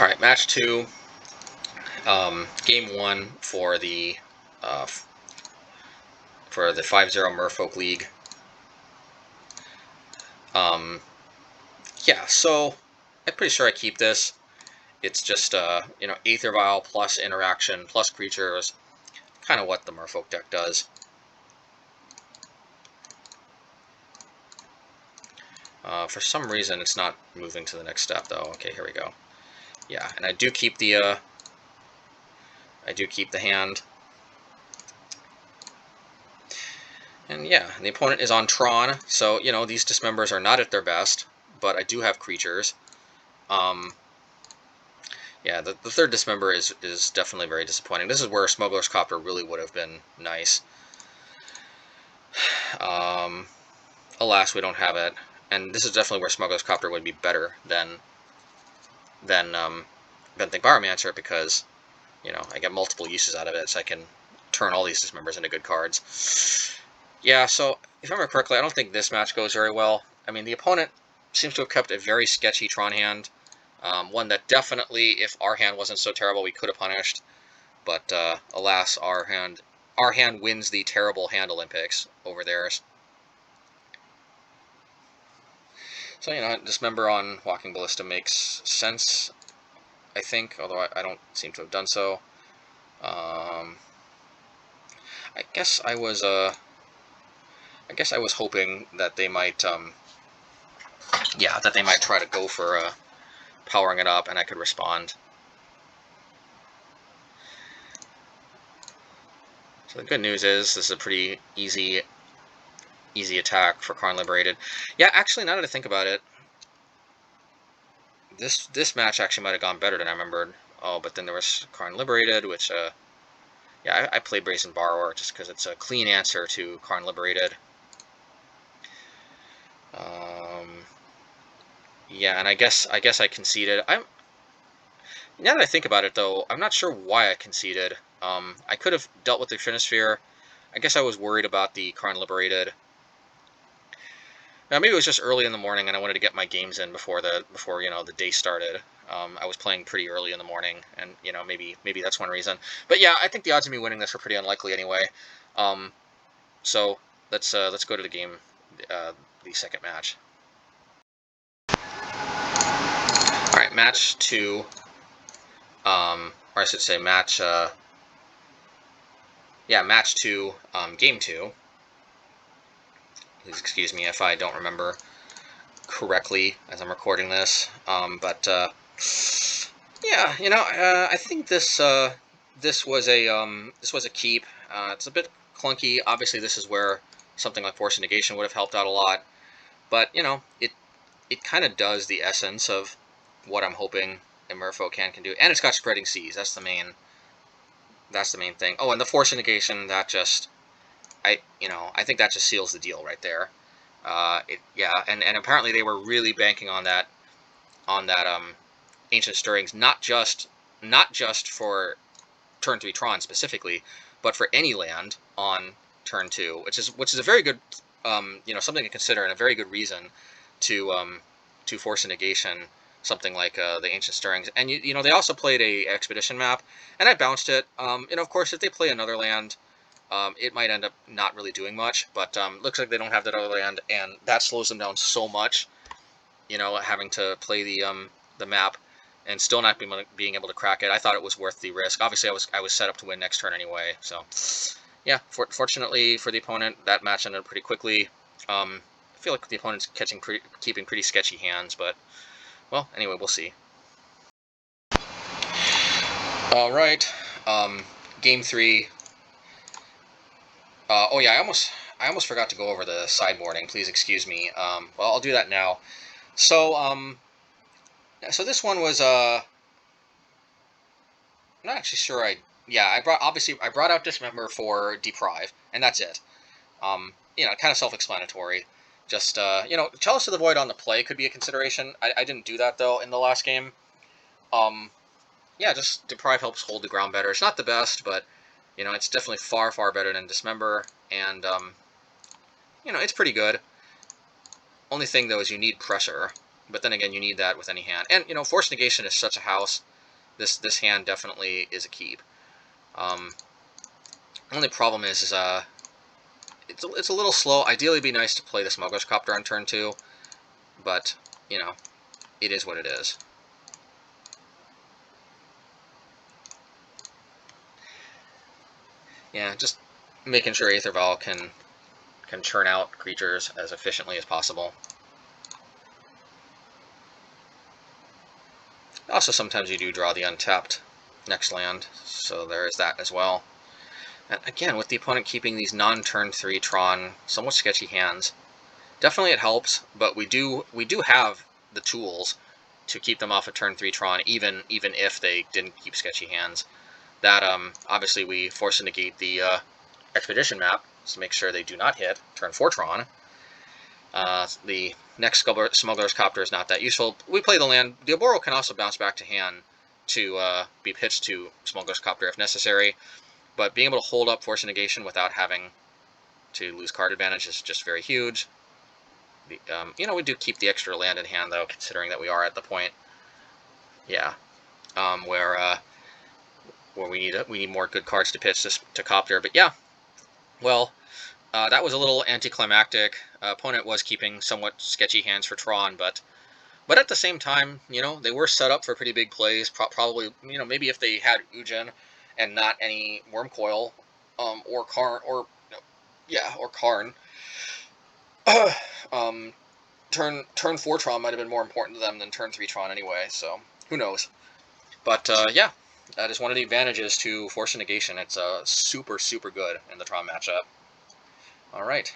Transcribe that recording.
Alright, match 2, game 1 for the 5-0 Merfolk League. Yeah, so I'm pretty sure I keep this. It's just, Aether Vial plus interaction plus creatures, kind of what the Merfolk deck does. For some reason, it's not moving to the next step, though. Okay, here we go. Yeah, and I do keep the hand. And yeah, the opponent is on Tron, so, these dismembers are not at their best, but I do have creatures. Yeah, the third dismember is definitely very disappointing. This is where Smuggler's Copter really would have been nice. Alas, we don't have it. And this is definitely where Smuggler's Copter would be better than Benthic Pyromancer, because, I get multiple uses out of it, so I can turn all these dismembers into good cards. Yeah, so if I remember correctly, I don't think this match goes very well. I mean, the opponent seems to have kept a very sketchy Tron hand. One that definitely, if our hand wasn't so terrible, we could have punished. But alas, our hand wins the terrible hand Olympics over theirs. So, Dismember on Walking Ballista makes sense, I think, although I don't seem to have done so. I guess I was hoping that they might, that they might try to go for powering it up, and I could respond. So the good news is this is a pretty easy attack for Karn Liberated. Yeah, actually, now that I think about it, this match actually might have gone better than I remembered. Oh, but then there was Karn Liberated, which, yeah, I played Brazen Borrower just because it's a clean answer to Karn Liberated. Yeah, and I guess I conceded. Now that I think about it, though, I'm not sure why I conceded. I could have dealt with the Trinisphere. I guess I was worried about the Karn Liberated. Now, maybe it was just early in the morning, and I wanted to get my games in before the day started. I was playing pretty early in the morning, and maybe that's one reason. But yeah, I think the odds of me winning this are pretty unlikely anyway. So let's go to the game, the second match. All right, match 2. Or I should say match. Match 2. Game 2. Please excuse me if I don't remember correctly as I'm recording this. Yeah, I think this was a keep. It's a bit clunky. Obviously, this is where something like Force Negation would have helped out a lot. But it kind of does the essence of what I'm hoping a Merfolk can do, and it's got Spreading Seas. That's the main thing. Oh, and the Force Negation, that just I think that just seals the deal right there. And apparently they were really banking on that Ancient Stirrings, not just for turn 3 Tron specifically, but for any land on turn 2, which is a very good something to consider, and a very good reason to force a negation something like the Ancient Stirrings. And they also played a expedition map, and I bounced it. Of course, if they play another land, it might end up not really doing much, but looks like they don't have that other land, and that slows them down so much. Having to play the map and still not being able to crack it. I thought it was worth the risk. Obviously, I was set up to win next turn anyway. So, yeah. Fortunately for the opponent, that match ended pretty quickly. I feel like the opponent's keeping pretty sketchy hands, but well, anyway, we'll see. All right. Game 3. Oh yeah, I almost forgot to go over the sideboarding. Please excuse me. Well, I'll do that now. So so this one was I'm not actually sure. I brought out Dismember for Deprive, and that's it. Kind of self-explanatory. Just Chalice of the Void on the play could be a consideration. I didn't do that though in the last game. Just Deprive helps hold the ground better. It's not the best, but it's definitely far better than Dismember, and it's pretty good. Only thing though is you need pressure, but then again you need that with any hand. And Force Negation is such a house this hand definitely is a keep. Only problem is it's a little slow. Ideally, it'd be nice to play the Smuggler's Copter on turn 2, but you know, it is what it is. Yeah, just making sure Aetherval can churn out creatures as efficiently as possible. Also, sometimes you do draw the untapped next land, so there is that as well. And again, with the opponent keeping these non-turn 3 Tron, somewhat sketchy hands, definitely it helps, but we do have the tools to keep them off of turn 3 Tron, even if they didn't keep sketchy hands. That, obviously we force to negate the Expedition map to make sure they do not hit turn 4 Tron. The next Smuggler's Copter is not that useful. We play the land. The Oboro can also bounce back to hand to be pitched to Smuggler's Copter if necessary, but being able to hold up Force Negation without having to lose card advantage is just very huge. You know, we do keep the extra land in hand, though, considering that we are at the point, yeah, where we need more good cards to pitch to Copter. But yeah, well, that was a little anticlimactic. Opponent was keeping somewhat sketchy hands for Tron, but at the same time, you know, they were set up for pretty big plays. Probably, you know, maybe if they had Ujin and not any Wormcoil, or Karn, or yeah, or Karn, turn 4 Tron might have been more important to them than turn 3 Tron anyway. So who knows? But yeah, that is one of the advantages to Force Negation. It's super good in the Tron matchup. All right.